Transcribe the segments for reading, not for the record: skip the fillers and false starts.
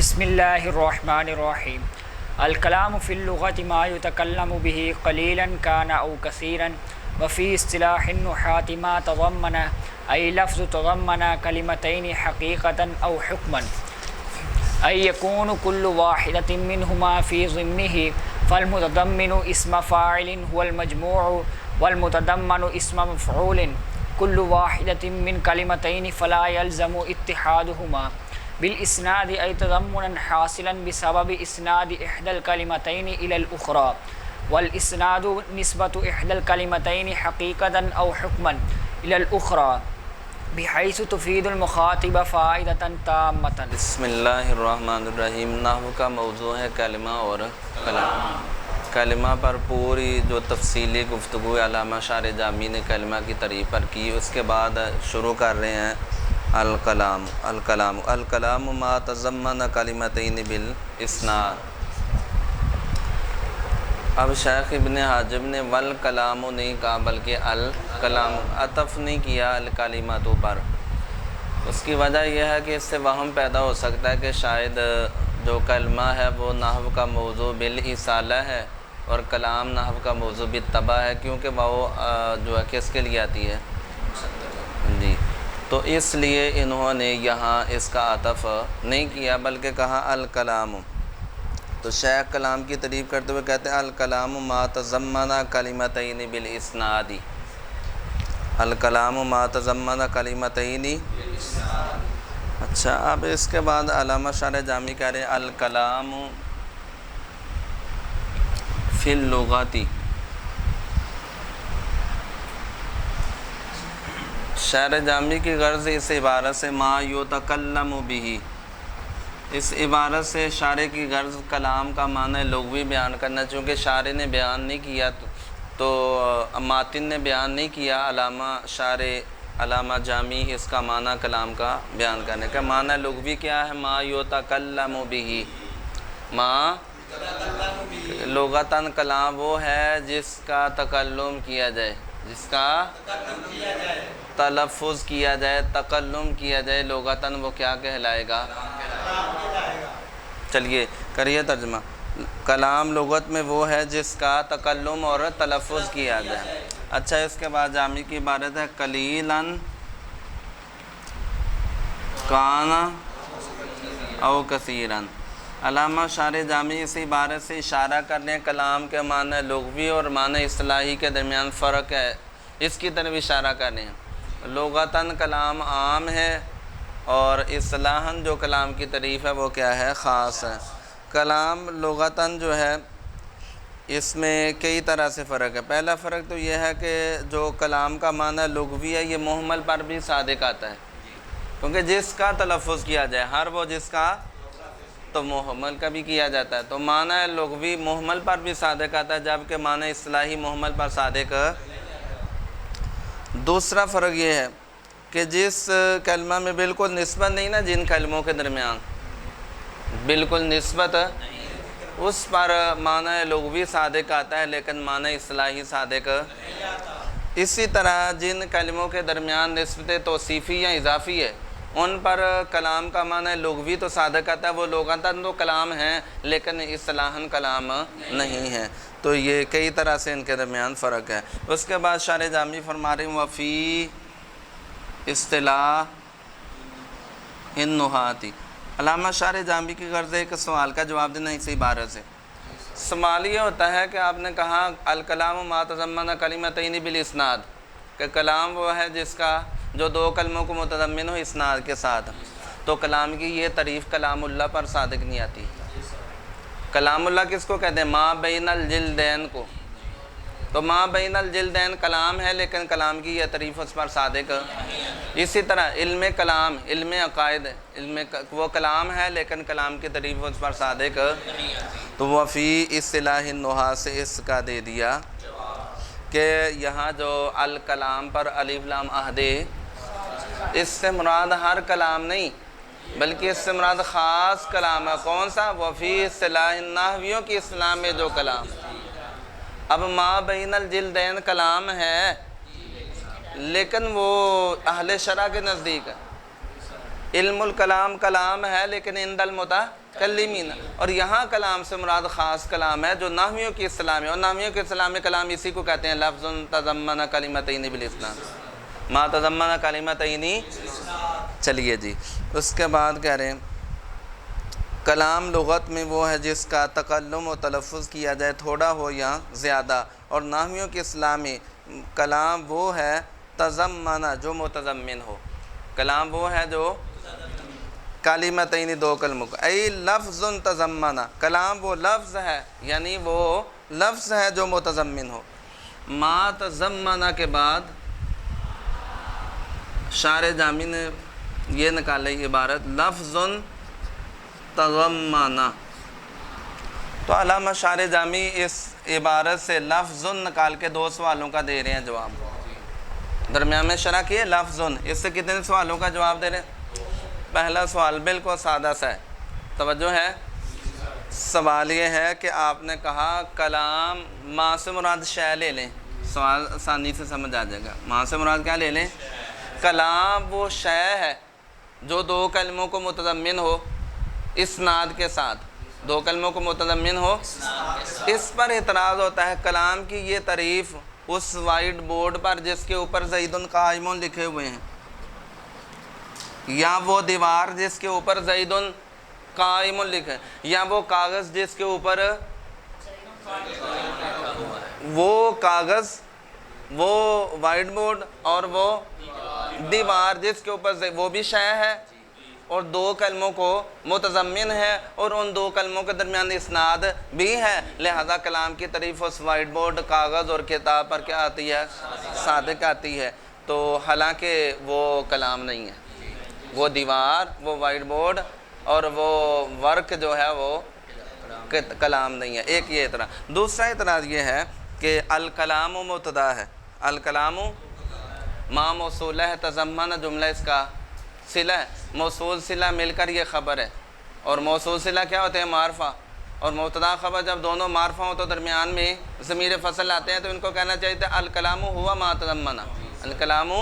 بسم اللہ الرحمن الرحیم۔ الکلام فی اللغۃ ما یتکلم به قلیلا کان او کثیرا وفی اصطلاح النحاة ما تضمن ای لفظ تضمن کلمتین حقیقتا او حکما ای یکون کل واحدۃ منہما فی ضمنہ فالمتضمن اسم فاعل هو المجموع والمتضمن اسم مفعول کل واحدۃ من کلمتین فلا یلزم اتحادہما بالاسناد ای تضمنا حاصلا بسبب اسناد احدى الكلمتين الى الاخرى والاسناد نسبة احدى الكلمتين حقيقة او حكما الى الاخرى بحيث تفيد المخاطب فائدة تامة۔ بسم اللہ الرحمن الرحیم۔ نحو کا موضوع ہے کلمہ اور کلام۔ کلمہ پر پوری جو تفصیلی گفتگو علامہ شارح جامی نے کلمہ کی تعریف پر کی، اس کے بعد شروع کر رہے ہیں الکلام ما تضمن کلمتین بالاسناد۔ اب شیخ ابن حاجب نے والکلام نہیں کہا بلکہ الکلام، عطف نہیں کیا الکلماتوں پر۔ اس کی وجہ یہ ہے کہ اس سے وہم پیدا ہو سکتا ہے کہ شاید جو کلمہ ہے وہ نحو کا موضوع بالاصالہ ہے اور کلام نحو کا موضوع بالطبع ہے، کیونکہ وہ جو ہے کس کے لیے آتی ہے جی، تو اس لیے انہوں نے یہاں اس کا عطف نہیں کیا بلکہ کہا الکلام۔ تو شیخ کلام کی تعریف کرتے ہوئے کہتے ہیں الکلام ما تضمن کلمتین بالاسناد۔ الکلام ما تضمن کلمتین۔ اچھا، اب اس کے بعد علامہ شارح جامی کہہ رہے ہیں الکلام فی اللغۃ۔ شارح جامی کی غرض اس عبارت سے ما یتکلم بہ، اس عبارت سے شارح کی غرض کلام کا معنی لغوی بیان کرنا، چونکہ شارح نے بیان نہیں کیا تو ماتن نے بیان نہیں کیا، علامہ جامی اس کا معنی کلام کا بیان کرنے کا معنی لغوی کیا ہے؟ ما یتکلم بہ، ما لغتاً کلام وہ ہے جس کا تکلم کیا جائے، جس کا تلفظ کیا جائے، تکلم کیا جائے، لغتاً وہ کیا کہلائے گا؟ چلیے کریے ترجمہ۔ کلام لغت میں وہ ہے جس کا تکلم اور تلفظ کیا جائے۔ اچھا، اس کے بعد جامی کی عبارت ہے قلیلاً کان او کثیراً۔ علامہ شارح جامی اس عبارت سے اشارہ کرنے کلام کے معنی لغوی اور معنی اصطلاحی کے درمیان فرق ہے، اس کی طرف اشارہ کر رہے ہیں۔ لغتاً کلام عام ہے اور اصطلاحاً جو کلام کی تعریف ہے وہ کیا ہے؟ خاص ہے۔ کلام لغتاً جو ہے اس میں کئی طرح سے فرق ہے۔ پہلا فرق تو یہ ہے کہ جو کلام کا معنی لغوی ہے یہ محمل پر بھی صادق آتا ہے، کیونکہ جس کا تلفظ کیا جائے، ہر وہ جس کا تو محمل کا بھی کیا جاتا ہے، تو معنی لغوی محمل پر بھی صادق آتا ہے، جبکہ معنی اصطلاحی محمل پر صادق۔ دوسرا فرق یہ ہے کہ جس کلمہ میں بالکل نسبت نہیں نا، جن کلموں کے درمیان بالکل نسبت اس پر معنی لغوی صادق آتا ہے لیکن معنی اصطلاحی صادق۔ اسی طرح جن کلموں کے درمیان نسبت توصیفی یا اضافی ہے ان پر کلام کا معنی لغوی تو صادق آتا ہے، وہ لغتاً تو کلام ہیں لیکن اصطلاحاً کلام نہیں ہے، تو یہ کئی طرح سے ان کے درمیان فرق ہے۔ اس کے بعد شارح جامی فرما رہے ہیں وفی اصطلاح النحاة۔ علامہ شارح جامی کی غرض ہے ایک سوال کا جواب دینا اسی عبارت سے۔ سوال یہ ہوتا ہے کہ آپ نے کہا الکلام ما تضمن کلمتین بالاسناد، کہ کلام وہ ہے جس کا جو دو کلموں کو متضمن ہو اسناد کے ساتھ، تو کلام کی یہ تعریف کلام اللہ پر صادق نہیں آتی۔ کلام اللہ کس کو کہتے ہیں؟ ما بین الجلدین کو، تو ما بین الجلدین کلام ہے لیکن کلام کی یہ تعریف اس پر صادق۔ اسی طرح علم کلام، علم عقائد، وہ کلام ہے لیکن کلام کی تعریف اس پر صادق۔ تو وہ فی اصطلاح النحاة سے اس کا دے دیا کہ یہاں جو الکلام پر الف لام عہد، اس سے مراد ہر کلام نہیں بلکہ اس سے مراد خاص کلام ہے۔ کون سا؟ وفی اصطلاح النحویوں کی اصطلاح میں جو کلام۔ اب ما بین الجلدین کلام ہے لیکن وہ اہل شرع کے نزدیک ہے، علم الکلام کلام ہے لیکن عند کلیمین، اور یہاں کلام سے مراد خاص کلام ہے جو نحویوں کی اصطلاح میں، اور نحویوں کی اصطلاح میں کلام اسی کو کہتے ہیں لفظ تضمن کلمتین بالاسناد، ما تضمن کلمتین۔ چلیے جی، اس کے بعد کہہ رہے ہیں کلام لغت میں وہ ہے جس کا تکلم و تلفظ کیا جائے تھوڑا ہو یا زیادہ، اور نحویوں کی اصطلاح میں کلام وہ ہے تضمنہ جو متضمن ہو، کلام وہ ہے جو کلمتین دو کلموں کا، ای لفظ تضمنہ، کلام وہ لفظ ہے یعنی وہ لفظ ہے جو متضمن ہو۔ ما تضمنہ کے بعد شارح جامی نے یہ نکالی عبارت لفظ تضمنہ، تو علامہ شارح جامی اس عبارت سے لفظ نکال کے دو سوالوں کا دے رہے ہیں جواب، درمیان میں شرح کیے لفظ، اس سے کتنے سوالوں کا جواب دے رہے ہیں؟ پہلا سوال بالکل سادہ سا ہے، توجہ ہے، سوال یہ ہے کہ آپ نے کہا کلام، ما سے مراد شے لے لیں، سوال آسانی سے سمجھ آ جائے گا، ما سے مراد کیا لے لیں؟ کلام وہ شے ہے جو دو کلموں کو متضمن ہو اسناد کے ساتھ، دو کلموں کو متضمن ہو۔ اس پر اعتراض ہوتا ہے کلام کی یہ تعریف اس وائٹ بورڈ پر جس کے اوپر زید قائم لکھے ہوئے ہیں، یا وہ دیوار جس کے اوپر زید قائم لکھے، یا وہ کاغذ جس کے اوپر وہ کاغذ، وہ وائٹ بورڈ اور وہ دیوار جس کے اوپر وہ بھی شے ہے اور دو کلموں کو متضمن ہے، اور ان دو کلموں کے درمیان اسناد بھی ہے، لہذا کلام کی تعریف اس وائٹ بورڈ، کاغذ اور کتاب پر کیا آتی ہے؟ صادق آتی ہے، تو حالانکہ وہ کلام نہیں ہے، وہ دیوار، وہ وائٹ بورڈ اور وہ ورک جو ہے وہ کلام نہیں ہے۔ ایک یہ اعتراض۔ دوسرا اعتراض یہ ہے کہ الکلام مبتدا ہے، الکلام ما موصولہ ہے، تضمن جملہ اس کا صلہ ہے، موصول صلہ مل کر یہ خبر ہے، اور موصول صلہ کیا ہوتے ہیں؟ معرفہ، اور مبتدا خبر جب دونوں معرفہ ہوں تو درمیان میں ضمیر فصل آتے ہیں، تو ان کو کہنا چاہیے تھا الکلام ہوا ما تضمن، الکلام۔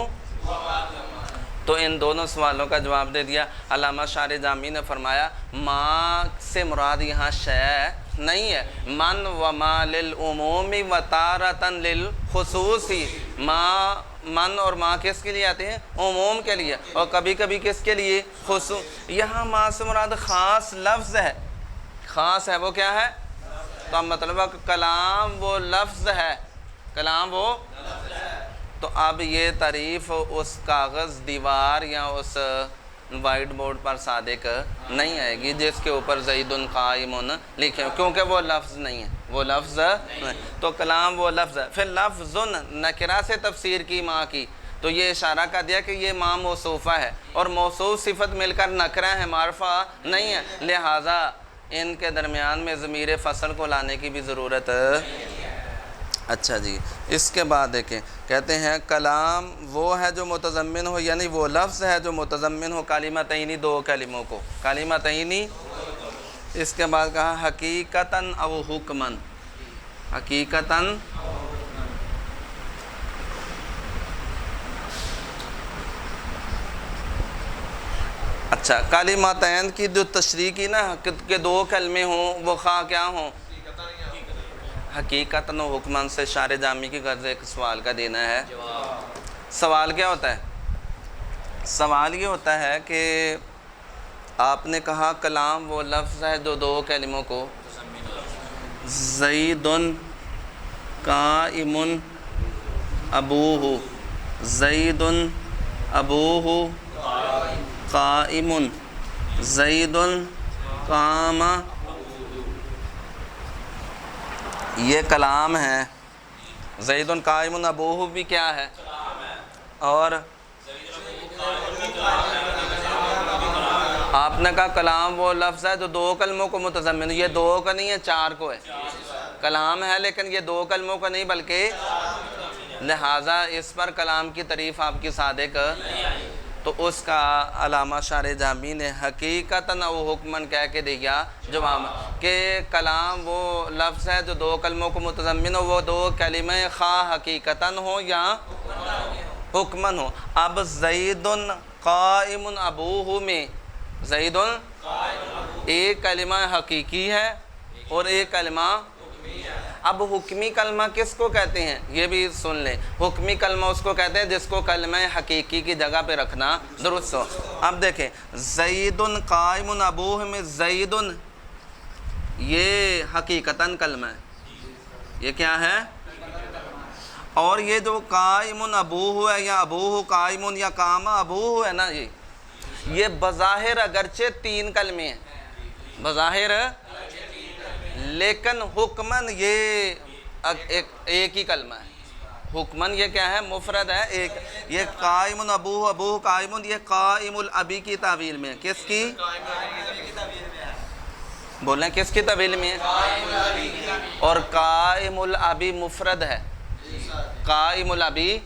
تو ان دونوں سوالوں کا جواب دے دیا۔ علامہ شارح جامی نے فرمایا ما سے مراد یہاں شے نہیں ہے، من و ما للعموم و تارتن للخصوصی، ما من اور ما کس کے لیے آتے ہیں؟ عموم کے لیے، اور کبھی کبھی کس کے لیے؟ خصوص۔ یہاں ما سے مراد خاص لفظ ہے، خاص ہے، وہ کیا ہے؟ تو اب مطلب کلام وہ لفظ ہے، کلام وہ، تو اب یہ تعریف اس کاغذ، دیوار یا اس وائٹ بورڈ پر صادق نہیں آئے گی جس کے اوپر زید قائم لکھے، کیونکہ وہ لفظ نہیں ہے، وہ لفظ نہیں، تو کلام وہ لفظ ہے۔ پھر لفظ نکرہ سے تفسیر کی ما کی، تو یہ اشارہ کر دیا کہ یہ ما موصوفہ ہے، اور موصوف صفت مل کر نکرہ ہے، معرفہ نہیں ہے، لہٰذا ان کے درمیان میں ضمیر فصل کو لانے کی بھی ضرورت۔ اچھا جی، اس کے بعد دیکھیں، کہتے ہیں کلام وہ ہے جو متضمن ہو، یعنی وہ لفظ ہے جو متضمن ہو کلمتین دو کلموں کو، کلمتین۔ اس کے بعد کہا حقیقتاً او حکماً، حقیقتاً اچھا، کلمتین کی جو تشریح کی نا کہ دو کلمے ہوں، وہ خواہ کیا ہوں؟ حقیقتاً و حکماً سے شارح جامی کی غرض ایک سوال کا دینا ہے۔ سوال کیا ہوتا ہے؟ سوال یہ ہوتا ہے کہ آپ نے کہا کلام وہ لفظ ہے جو دو کلموں کو، زید قائم ابوہ، زید ابوہ قائم، زید قام، یہ کلام ہے، زید قائم ابوہ بھی کیا ہے؟ اور آپ نے کہا کلام وہ لفظ ہے جو دو کلموں کو متضمن، یہ دو کا نہیں ہے، چار کو ہے، کلام ہے لیکن یہ دو کلموں کا نہیں بلکہ، لہٰذا اس پر کلام کی تعریف آپ کی صادق، تو اس کا علامہ شارح جامی نے حقیقتاً و حکماً کہہ کے دیا جواب کہ کلام وہ لفظ ہے جو دو کلموں کو متضمن ہو، وہ دو کلمے خواہ حقیقتاً ہو یا حکماً ہو۔ اب زید قائم ابوہ میں، زید ایک کلمہ حقیقی ہے اور ایک کلمہ اب حکمی کلمہ کس کو کہتے ہیں یہ بھی سن لیں. حکمی کلمہ اس کو کہتے ہیں جس کو کلمہ حقیقی کی جگہ پہ رکھنا درست ہو. اب دیکھیں زید قائم ابوہ میں زید یہ حقیقتاً کلمہ ہے, یہ کیا ہے؟ اور یہ جو قائم ابوہ ہے یا ابوہ قائم یا قام ابوہ ہے نا, یہ بظاہر اگرچہ تین کلمے ہیں بظاہر, لیکن حکماً یہ ایک ہی کلمہ ہے. حکماً یہ کیا ہے؟ مفرد ہے ایک. یہ قائم ابوہ ابوہ قائم یہ قائم الابی کی تعویل میں ہے. کس کی بولیں کس کی تعویل میں ہے؟ اور قائم الابی مفرد ہے. قائم الابی.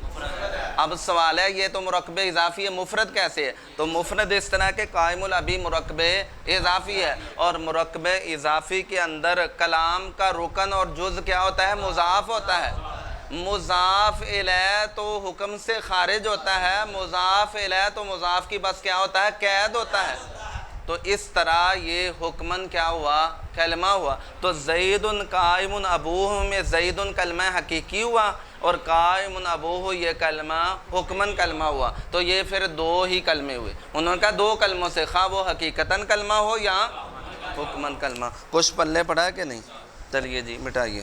اب سوال ہے یہ تو مرکب اضافی ہے, مفرد کیسے ہے؟ تو مفرد اس طرح کہ قائم الابی مرکب اضافی ہے, اور مرکب اضافی کے اندر کلام کا رکن اور جز کیا ہوتا ہے؟ مضاف ہوتا ہے. مضاف الیہ تو حکم سے خارج ہوتا ہے, مضاف الیہ تو مضاف کی بس کیا ہوتا ہے؟ قید ہوتا ہے. تو اس طرح یہ حکماً کیا ہوا؟ کلمہ ہوا. تو زید قائم ابوہ میں زید کلمہ حقیقی ہوا اور قائم ابوہ یہ کلمہ حکماً کلمہ ہوا. تو یہ پھر دو ہی کلمے ہوئے. انہوں نے کہا دو کلموں سے خواہ وہ حقیقتاً کلمہ ہو یا حکماً کلمہ. کچھ پلے پڑا ہے کہ نہیں؟ چلیے جی مٹائیے.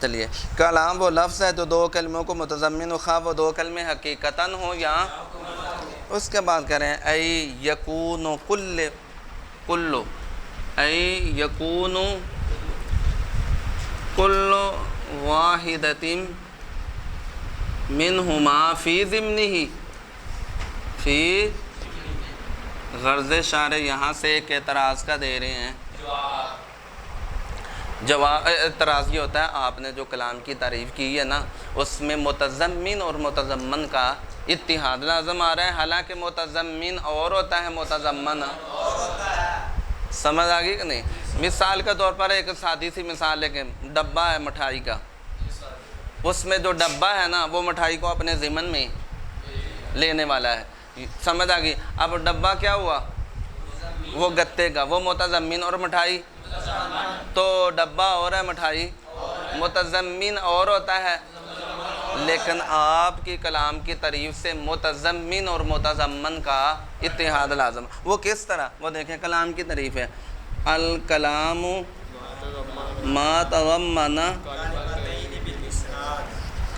چلیے کلام وہ لفظ ہے جو دو کلموں کو متضمن ہو, خواہ وہ دو کلمے حقیقتاً ہو یا. اس کے بعد کہہ رہے ہیں ای یکون کل ای یکون کل واحدۃ منہما فی ضمنہ. فی غرض شارح یہاں سے ایک اعتراض کا دے رہے ہیں. جواب اعتراض یہ ہوتا ہے آپ نے جو کلام کی تعریف کی ہے نا, اس میں متضمن اور متضمن کا اتحاد لازم آ رہا ہے, حالانکہ متضمن اور ہوتا ہے متضمن سمجھ آ گئی کہ نہیں؟ مثال کے طور پر ایک سادی سی مثال ہے کہ ڈبہ ہے مٹھائی کا, اس میں جو ڈبہ ہے نا وہ مٹھائی کو اپنے ضمن میں لینے والا ہے. سمجھ آ گئی؟ اب ڈبہ کیا ہوا؟ وہ گتے کا, وہ متضمن اور مٹھائی. تو ڈبہ اور ہے مٹھائی متضمن اور ہوتا ہے, لیکن آپ کی کلام کی تعریف سے متضمن اور متضمن کا اتحاد لازم. وہ کس طرح؟ وہ دیکھیں کلام کی تعریف ہے الکلام ما تضمن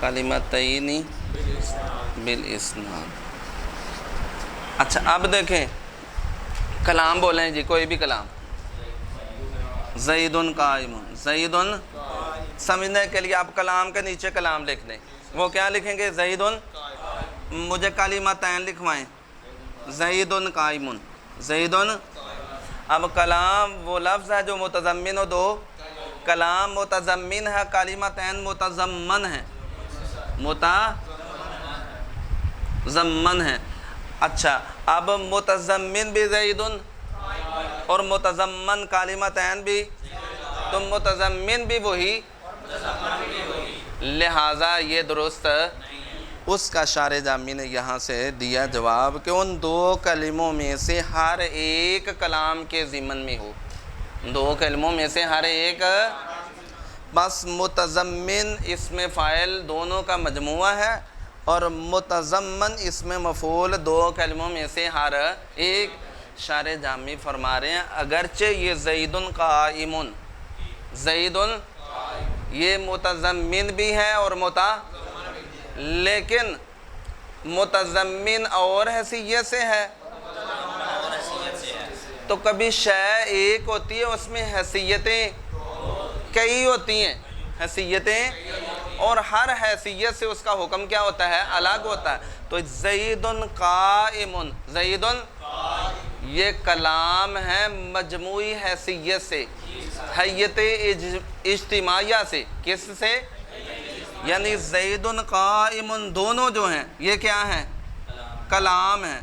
کلمتین بالاسناد. اچھا اب دیکھیں کلام بولیں جی, کوئی بھی کلام. زید قائم, زید سمجھنے کے لیے آپ کلام کے نیچے کلام لکھ دیں. وہ کیا لکھیں گے؟ زید. مجھے کلمتین لکھوائیں. زید قائم, زید. اب کلام وہ لفظ ہے جو متضمن ہو دو. کلام متضمن ہے, کلمتین متضمن ہے, متضمن ہے. اچھا اب متضمن بھی زید اور متضمن کلمتین بھی, تو متضمن بھی وہی, لہٰذا یہ درست. اس کا شارح جامی نے یہاں سے دیا جواب کہ ان دو کلموں میں سے ہر ایک کلام کے ضمن میں ہو. دو کلموں میں سے ہر ایک, بس متضمن اسم فاعل دونوں کا مجموعہ ہے اور متضمن اسم مفعول دو کلموں میں سے ہر ایک. شارح جامی فرما رہے ہیں اگرچہ یہ زید قائم, زید یہ متضمن بھی ہے اور لیکن متضمن اور حیثیت سے ہے. تو کبھی شے ایک ہوتی ہے, اس میں حیثیتیں کئی ہوتی ہیں, حیثیتیں, اور ہر حیثیت سے اس کا حکم کیا ہوتا ہے؟ الگ ہوتا ہے. تو زید قائم, زید یہ کلام ہے مجموعی حیثیت سے, حیت اجتماعیہ سے. کس سے؟ یعنی زید قائم دونوں جو ہیں یہ کیا ہیں؟ کلام ہیں.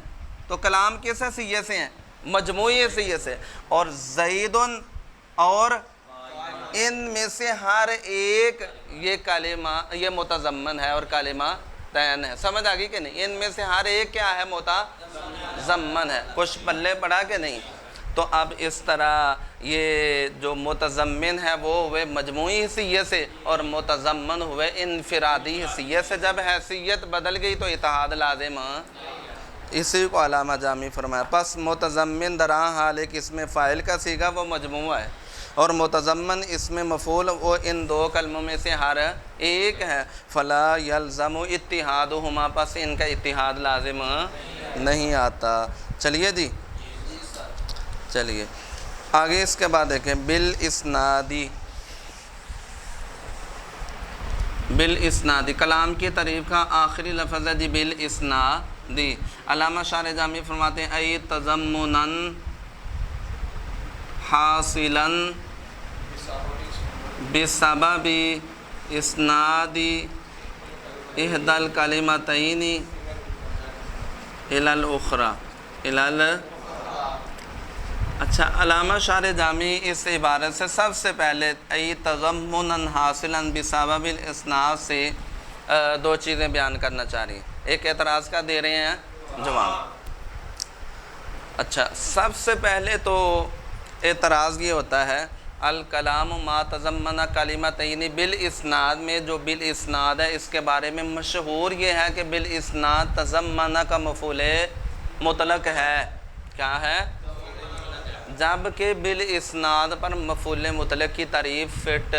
تو کلام کس حیثیت سے ہیں؟ مجموعی حیثیت سے. اور زید اور ان میں سے ہر ایک یہ کلمہ یہ متضمن ہے اور کلمہ تین ہے. سمجھ آ گئی کہ نہیں؟ ان میں سے ہر ایک کیا ہے؟ متضمن ہے. کچھ پلے پڑا کہ نہیں؟ تو اب اس طرح یہ جو متضمن ہے وہ ہوئے مجموعی حیثیت سے اور متضمن ہوئے انفرادی حیثیت سے. جب حیثیت بدل گئی تو اتحاد لازم. اسی کو علامہ جامی فرمایا پس متضمن درآں حال ایک اسم فاعل کا صیغہ وہ مجموعہ ہے اور متضمن اسم مفعول وہ ان دو کلموں میں سے ہر ایک ہے. فلا یلزم اتحادہما پس ان کا اتحاد لازم نہیں آتا. چلیے جی چلیے آگے اس کے بعد دیکھیں بالاسنادی کلام کی تعریف کا آخری لفظ ہے جی بالاسنادی. علامہ شارح جامی فرماتے ہیں ای تضمناً حاصلاً بسبب اسنادی احدى الکلمتین الی الاخری اچھا علامہ شارح جامی اس عبارت سے سب سے پہلے ای تضمناً حاصلاً بسبب الاسناد سے دو چیزیں بیان کرنا چاہ رہی ہیں. ایک اعتراض کا دے رہے ہیں جواب. اچھا سب سے پہلے تو اعتراض یہ ہوتا ہے الکلام ما تضمن کلمتین بالاسناد میں جو بالاسناد ہے اس کے بارے میں مشہور یہ ہے کہ بالاسناد تضمن کا مفعول مطلق ہے. کیا ہے؟ جبکہ بالاسناد پر مفعول مطلق کی تعریف فٹ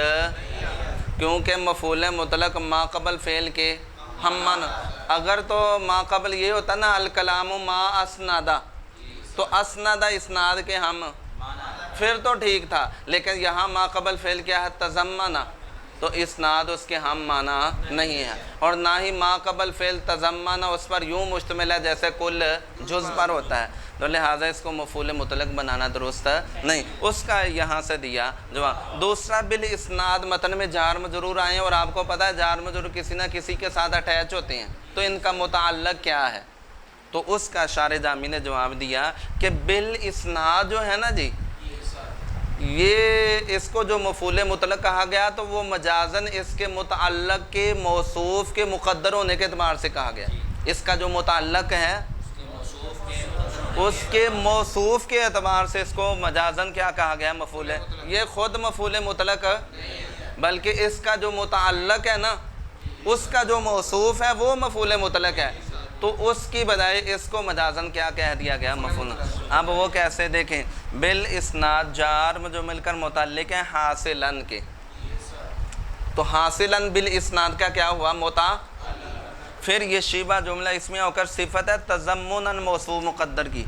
کیونکہ مفعول مطلق ما قبل فعل کے ہم اگر تو ما قبل یہ ہوتا نا الکلام ما اسنادہ تو اسنادہ اسناد کے ہم پھر تو ٹھیک تھا لیکن یہاں ما قبل فعل کیا ہے تضمنہ تو اسناد اس کے ہم معنی نہیں ہے اور نہ ہی ما قبل فعل تضمنہ اس پر یوں مشتمل ہے جیسے کل جز پر ہوتا ہے تو لہٰذا اس کو مفعول مطلق بنانا درست نہیں. اس کا یہاں سے دیا جواب. دوسرا بالاسناد متن میں جار مجرور آئے ہیں اور آپ کو پتہ ہے جار مجرور کسی نہ کسی کے ساتھ اٹیچ ہوتے ہیں تو ان کا متعلق کیا ہے تو اس کا شارح جامی نے جواب دیا کہ بالاسناد جو ہے نا جی یہ اس کو جو مفعول مطلق کہا گیا تو وہ مجازن اس کے متعلق کے موصوف کے مقدر ہونے کے اعتبار سے کہا گیا. اس کا جو متعلق ہے اس کے موصوف کے اعتبار سے اس کو مجازن کیا کہا گیا مفعول. یہ خود مفعول مطلق بلکہ اس کا جو متعلق ہے نا اس کا جو موصوف ہے وہ مفعول مطلق ہے تو اس کی بجائے اس کو مجازن کیا کہہ دیا گیا مفعول. اب وہ کیسے دیکھیں بالاسناد جار جو مل کر متعلق ہیں حاصلاً کے تو حاصلاً بالاسناد کا کیا ہوا پھر یہ شیبہ جملہ اسمیہ ہو کر صفت ہے تضمناً موصوف مقدر کی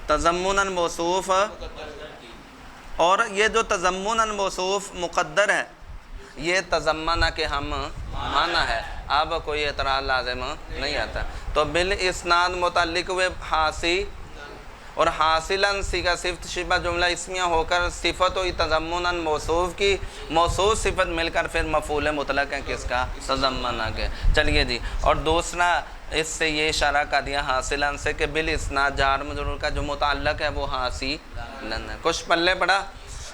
تضمناً موصوف اور یہ جو تضمناً موصوف مقدر ہے یہ تضمنہ کے ہم معنی ہے. اب کوئی اعتراض لازم نہیں آتا تو بالاسناد متعلق ہوئے حاصی اور حاصلاً صیغہ صفت شبہ جملہ اسمیہ ہو کر صفت ہوئی تضمناً موصوف کی موصوف صفت مل کر پھر مفعول مطلق ہے کس کا تضمنہ کے. چلیے جی اور دوسرا اس سے یہ اشارہ کر دیا حاصلاً سے کہ بالاسناد جار مجرور کا جو متعلق ہے وہ حاصلاً ہے. کچھ پلے پڑا.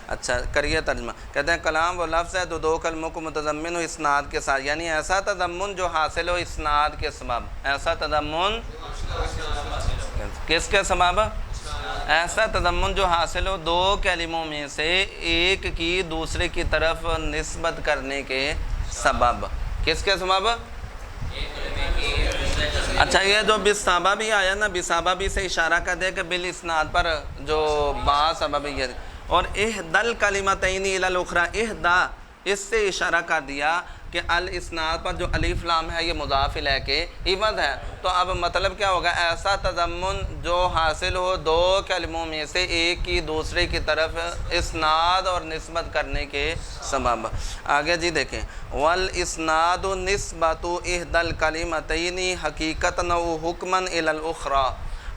اچھا کریے ترجمہ. کہتے ہیں کلام وہ لفظ ہے دو کلموں کو متضمن ہو اسناد کے ساتھ یعنی ایسا تضمن جو حاصل ہو اسناد کے سبب. ایسا تضمن کس کے سبب؟ ایسا تضمن جو حاصل ہو دو کلموں میں سے ایک کی دوسرے کی طرف نسبت کرنے کے سبب. کس کے سبب؟ اچھا یہ جو بسابہ بھی آیا نا بسابہ بھی سے اشارہ کر دے کہ بالاسناد پر جو با سبب یہ اور احدى الکلمتین الی الاخری احدى اس سے اشارہ کر دیا کہ الاسناد پر جو الف لام ہے یہ مضاف الیہ کے عوض ہے. تو اب مطلب کیا ہوگا ایسا تضمن جو حاصل ہو دو کلموں میں سے ایک کی دوسرے کی طرف اسناد اور نسبت کرنے کے سبب. آگے جی دیکھیں والاسناد نسبت احدى الکلمتین حقیقتاً و حکماً الی الاخری.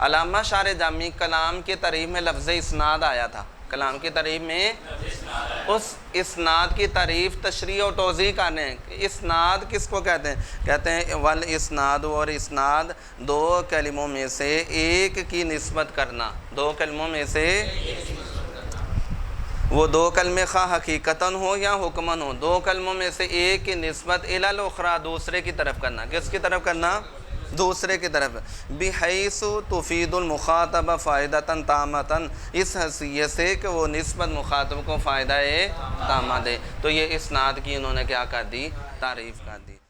علامہ شارح جامی کلام کی تعریف میں لفظ اسناد آیا تھا. کلام کی تعریف میں اس اسناد کی تعریف تشریح و توضیح کرنے اسناد کس کو کہتے ہیں؟ کہتے ہیں والاسناد اور اسناد دو کلموں میں سے ایک کی نسبت کرنا. دو کلموں میں سے وہ دو کلمے خواہ حقیقتاً ہو یا حکماً ہو دو کلموں میں سے ایک کی نسبت الی الاخری دوسرے کی طرف کرنا. کس کی طرف کرنا؟ دوسرے کی طرف بحیث تفید المخاطب فائدتاً تامتاً، اس حیثیت سے کہ وہ نسبت مخاطب کو فائدہ تامہ دے۔ تو یہ اسناد کی انہوں نے کیا کر دی؟ تعریف کر دی۔